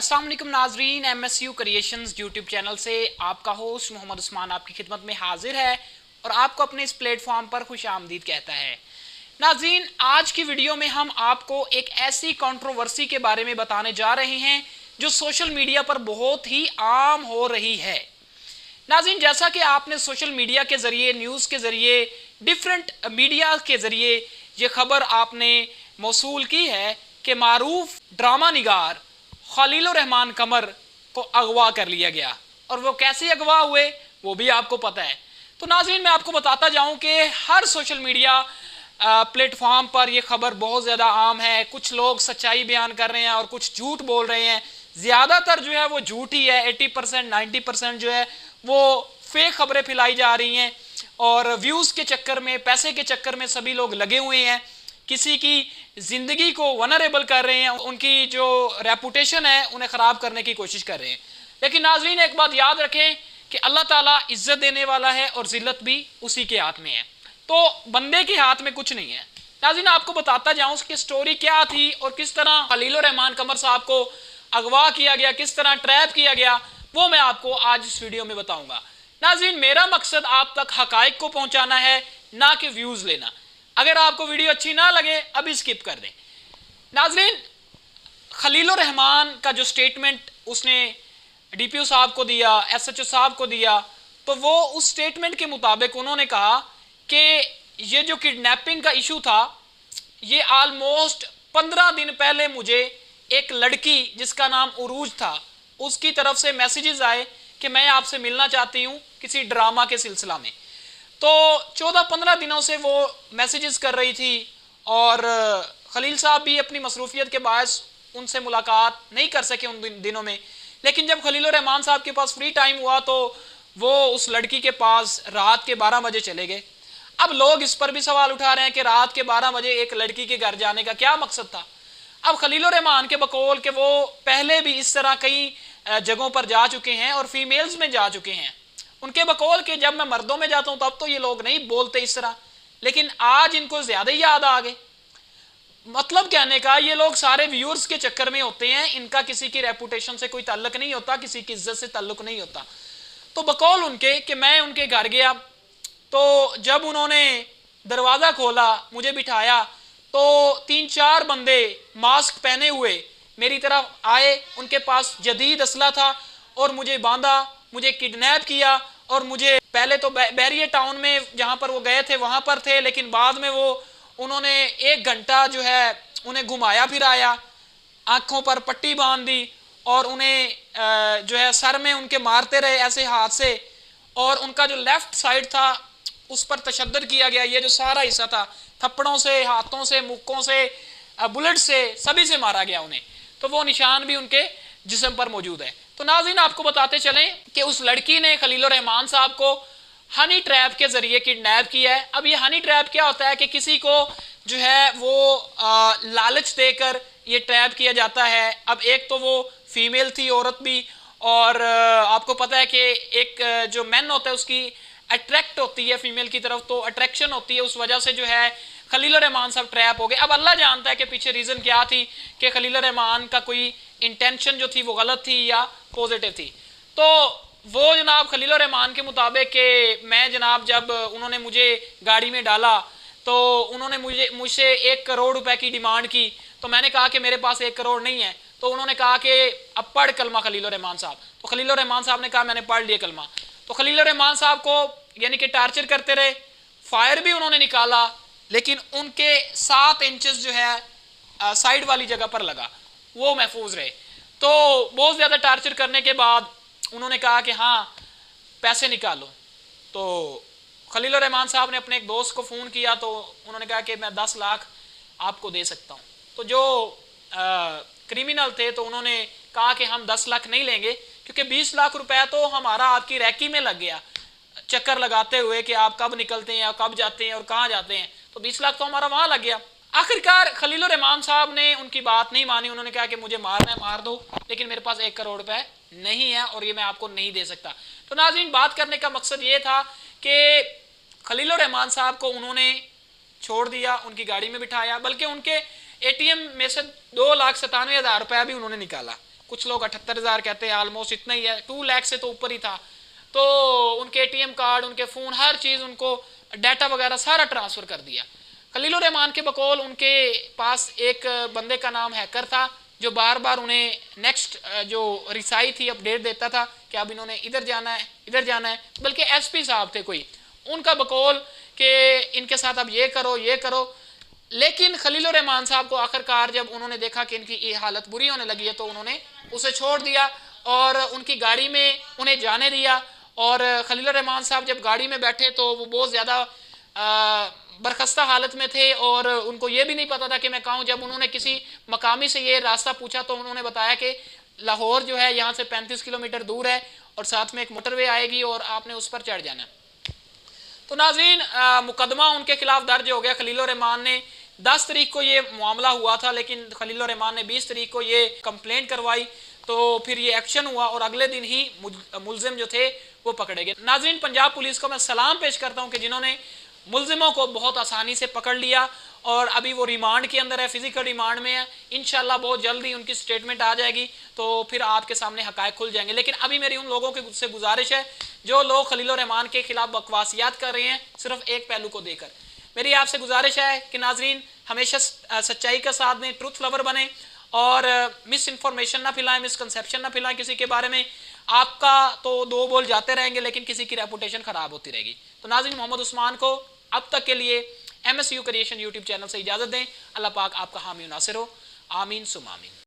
अस्सलाम वालेकुम नाजरीन, MSU क्रिएशंस यूट्यूब चैनल से आपका होस्ट मोहम्मद उस्मान आपकी खिदमत में हाजिर है और आपको अपने इस प्लेटफॉर्म पर खुश आमदीद कहता है। नाजरीन, आज की वीडियो में हम आपको एक ऐसी कंट्रोवर्सी के बारे में बताने जा रहे हैं जो सोशल मीडिया पर बहुत ही आम हो रही है। नाज़रीन, जैसा कि आपने सोशल मीडिया के ज़रिए, न्यूज़ के ज़रिए, डिफरेंट मीडिया के ज़रिए ये ख़बर आपने मौसूल की है कि मारूफ ड्रामा निगार खलीलुर रहमान कमर को अगवा कर लिया गया, और वो कैसे अगवा हुए वो भी आपको पता है। तो नाज़रीन, मैं आपको बताता जाऊं कि हर सोशल मीडिया प्लेटफॉर्म पर ये खबर बहुत ज़्यादा आम है। कुछ लोग सच्चाई बयान कर रहे हैं और कुछ झूठ बोल रहे हैं। ज़्यादातर जो है वो झूठ ही है। 80% 90% जो है वो फेक खबरें फैलाई जा रही हैं और व्यूज़ के चक्कर में, पैसे के चक्कर में सभी लोग लगे हुए हैं। किसी की ज़िंदगी को वनरेबल कर रहे हैं, उनकी जो रेपुटेशन है उन्हें ख़राब करने की कोशिश कर रहे हैं। लेकिन नाज़रीन, एक बात याद रखें कि अल्लाह ताला इज़्ज़त देने वाला है और ज़िल्लत भी उसी के हाथ में है, तो बंदे के हाथ में कुछ नहीं है। नाज़रीन, आपको बताता जाऊँ उसकी स्टोरी क्या थी और किस तरह खलीलुर रहमान कमर साहब को अगवा किया गया, किस तरह ट्रैप किया गया, वो मैं आपको आज इस वीडियो में बताऊंगा। नाज़रीन, मेरा मकसद आप तक हकाइक को पहुंचाना है, ना कि व्यूज़ लेना। अगर आपको वीडियो अच्छी ना लगे अभी स्किप कर दें। नाज़रीन, खलीलुर रहमान का जो स्टेटमेंट उसने DPO साहब को दिया, SHO साहब को दिया, तो वो उस स्टेटमेंट के मुताबिक उन्होंने कहा कि ये जो किडनैपिंग का इशू था, ये ऑलमोस्ट 15 दिन पहले मुझे एक लड़की जिसका नाम उरूज था उसकी तरफ से मैसेजेस आए कि मैं आपसे मिलना चाहती हूँ किसी ड्रामा के सिलसिला में। तो 14-15 दिनों से वो मैसेजेस कर रही थी और खलील साहब भी अपनी मसरूफियत के बायस उनसे मुलाकात नहीं कर सके उन दिनों में। लेकिन जब खलीलुर रहमान साहब के पास फ्री टाइम हुआ तो वो उस लड़की के पास रात के 12 बजे चले गए। अब लोग इस पर भी सवाल उठा रहे हैं कि रात के 12 बजे एक लड़की के घर जाने का क्या मकसद था। अब खलीलुर रहमान के बकौल के वो पहले भी इस तरह कई जगहों पर जा चुके हैं और फीमेल्स में जा चुके हैं। उनके बकौल के जब मैं मर्दों में जाता हूं तब तो ये लोग नहीं बोलते इस तरह, लेकिन आज इनको ज्यादा ही याद आ गए। मतलब कहने का, ये लोग सारे व्यूअर्स के चक्कर में होते हैं, इनका किसी की रेपुटेशन से कोई ताल्लुक नहीं होता, किसी की इज्जत से ताल्लुक नहीं होता। तो बकौल उनके कि मैं उनके घर गया, तो जब उन्होंने दरवाज़ा खोला, मुझे बिठाया, तो 3-4 बंदे मास्क पहने हुए मेरी तरफ आए। उनके पास जदीद असला था और मुझे बांधा, मुझे किडनैप किया और मुझे पहले तो बैरियर टाउन में जहाँ पर वो गए थे वहाँ पर थे, लेकिन बाद में वो उन्होंने 1 घंटा जो है उन्हें घुमाया फिराया, आँखों पर पट्टी बांध दी और उन्हें जो है सर में उनके मारते रहे ऐसे हाथ से, और उनका जो लेफ्ट साइड था उस पर तशद्दुद किया गया। ये जो सारा हिस्सा था, थप्पड़ों से, हाथों से, मुक्कों से, बुलेट से, सभी से मारा गया उन्हें। तो वो निशान भी उनके जिस्म पर मौजूद है। तो नाज़रीन, आपको बताते चलें कि उस लड़की ने खलीलुर रहमान साहब को हनी ट्रैप के जरिए किडनैप किया है। अब ये हनी ट्रैप क्या होता है कि किसी को जो है वो लालच देकर ये ट्रैप किया जाता है। अब एक तो वो फीमेल थी, औरत भी, और आपको पता है कि एक जो मैन होता है उसकी अट्रैक्ट होती है फीमेल की तरफ, तो अट्रैक्शन होती है, उस वजह से जो है खलीलुर रहमान साहब ट्रैप हो गए। अब अल्लाह जानता है कि पीछे रीज़न क्या थी, कि खलीलुर रहमान का कोई इंटेंशन जो थी वो गलत थी या पॉजिटिव थी। तो वो जनाब खलीलुर रहमान के मुताबिक कि मैं जनाब जब उन्होंने मुझे गाड़ी में डाला तो उन्होंने मुझसे 1 करोड़ रुपए की डिमांड की। तो मैंने कहा कि मेरे पास 1 करोड़ नहीं है। तो उन्होंने कहा कि अब पढ़ कलमा खलीलुर रहमान साहब। तो खलीलुर रहमान साहब ने कहा मैंने पढ़ लिया कलमा। तो खलीलुर रहमान साहब को यानी कि टार्चर करते रहे, फायर भी उन्होंने निकाला, लेकिन उनके 7 इंचेस जो है साइड वाली जगह पर लगा, वो महफूज रहे। तो बहुत ज़्यादा टार्चर करने के बाद उन्होंने कहा कि हाँ पैसे निकालो। तो खलीलुर रहमान साहब ने अपने एक दोस्त को फ़ोन किया, तो उन्होंने कहा कि मैं 10 लाख आपको दे सकता हूँ। तो जो क्रिमिनल थे तो उन्होंने कहा कि हम 10 लाख नहीं लेंगे, क्योंकि 20 लाख रुपए तो हमारा आपकी रैकी में लग गया चक्कर लगाते हुए कि आप कब निकलते हैं और कब जाते हैं और कहाँ जाते हैं। तो 20 लाख तो हमारा वहाँ लग गया। आखिरकार खलीलुर रहमान साहब ने उनकी बात नहीं मानी। उन्होंने कहा कि मुझे मारना है मार दो, लेकिन मेरे पास 1 करोड़ रुपए नहीं है और ये मैं आपको नहीं दे सकता। तो नाज़रीन, बात करने का मकसद ये था कि खलीलुर रहमान साहब को उन्होंने छोड़ दिया, उनकी गाड़ी में बिठाया, बल्कि उनके ATM में से 2,97,000 रुपया भी उन्होंने निकाला। कुछ लोग 78,000 कहते हैं, ऑलमोस्ट इतना ही है, 2 लाख से तो ऊपर ही था। तो उनके एटीएम कार्ड, उनके फ़ोन, हर चीज़, उनको डाटा वगैरह सारा ट्रांसफ़र कर दिया। खलील रहमान के बकौल उनके पास एक बंदे का नाम हैकर था जो बार बार उन्हें नेक्स्ट जो रिसाई थी अपडेट देता था कि अब इन्होंने इधर जाना है, इधर जाना है। बल्कि एसपी साहब थे कोई, उनका बकौल कि इनके साथ अब ये करो, ये करो। लेकिन खलील रहमान साहब को आखिरकार जब उन्होंने देखा कि इनकी ये हालत बुरी होने लगी है तो उन्होंने उसे छोड़ दिया और उनकी गाड़ी में उन्हें जाने दिया। और खलील रहमान साहब जब गाड़ी में बैठे तो वो बहुत ज़्यादा बरखस्ता हालत में थे और उनको ये भी नहीं पता था कि मैं कहाँ हूँ। जब उन्होंने किसी मकामी से ये रास्ता पूछा तो उन्होंने बताया कि लाहौर जो है यहाँ से 35 किलोमीटर दूर है और साथ में एक मोटरवे आएगी और आपने उस पर चढ़ जाना। तो नाज़रीन, मुकदमा उनके खिलाफ दर्ज हो गया। खलील रहमान ने 10 तारीख को ये मामला हुआ था, लेकिन खलील रहमान ने 20 तारीख को ये कंप्लेंट करवाई, तो फिर ये एक्शन हुआ और अगले दिन ही मुलजिम जो थे वो पकड़े गए। नाज़रीन, पंजाब पुलिस को मैं सलाम पेश करता हूँ कि जिन्होंने मुलजिमों को बहुत आसानी से पकड़ लिया और अभी वो रिमांड के अंदर है, फिजिकल रिमांड में है। इंशाल्लाह बहुत जल्दी उनकी स्टेटमेंट आ जाएगी तो फिर आपके सामने हकायक खुल जाएंगे। लेकिन अभी मेरी उन लोगों के से गुजारिश है जो लोग खलील रहमान के खिलाफ बकवासियात कर रहे हैं सिर्फ एक पहलू को देकर, मेरी आपसे गुजारिश है कि नाजरीन हमेशा सच्चाई का साथ दें, ट्रूथ लवर बने और मिस इन्फॉर्मेशन ना फैलाएं, मिसकंसेप्शन ना फैलाएं किसी के बारे में। आपका तो 2 बोल जाते रहेंगे लेकिन किसी की रेपुटेशन खराब होती रहेगी। तो नाज़रीन, मोहम्मद उस्मान को अब तक के लिए MSU क्रिएशन यूट्यूब चैनल से इजाज़त दें। अल्लाह पाक आपका हामी नासिर हो। आमीन सुम आमीन।